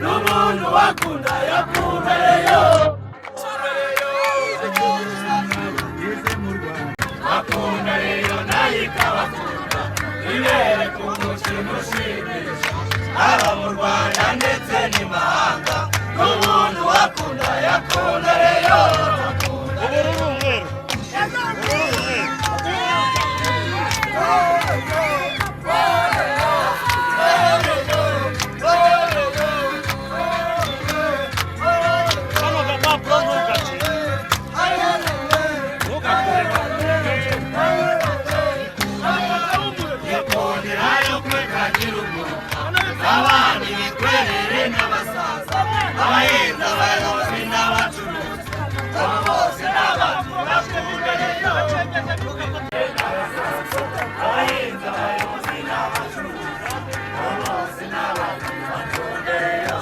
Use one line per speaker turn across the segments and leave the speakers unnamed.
n'umuntu wakunda yakubereyo bakunda rero nayo ikabakunda ibereka umukino ushimisha haba mu Rwanda ndetse n'imahanga n'umuntu wakunda yakunda rero abandi bikwerere n'abasaza abahinzi abayobozi n'abacuruzi abo bose n'abantu bakunda rero abahinzi abayobozi n'abacuruzi abo bose n'abantu bakunda rero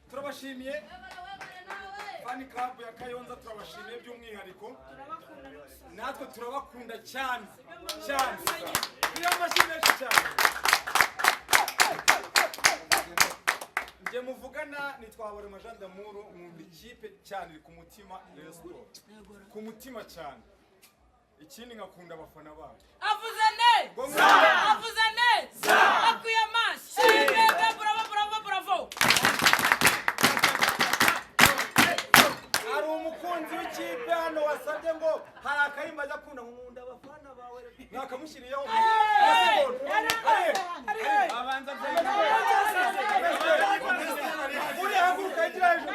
turabashimiye Fan Club ya Kayonza turabashimiye by'umwihariko natwe turabakunda cyane cyane tuyamashimiye cyane nje muvugana nitwabore Jean d'Amour mu ikipe cyane ku mutima ku mutima cyane ikindi ngakunda abafana bacu
avuze neza akuye amashi bravo
umukunzi w'ikipe hano wasabye ngo hari akayimba akunda nkunda abafana bawe nakamushyiriyeho abanza uri haguruka igira hejuru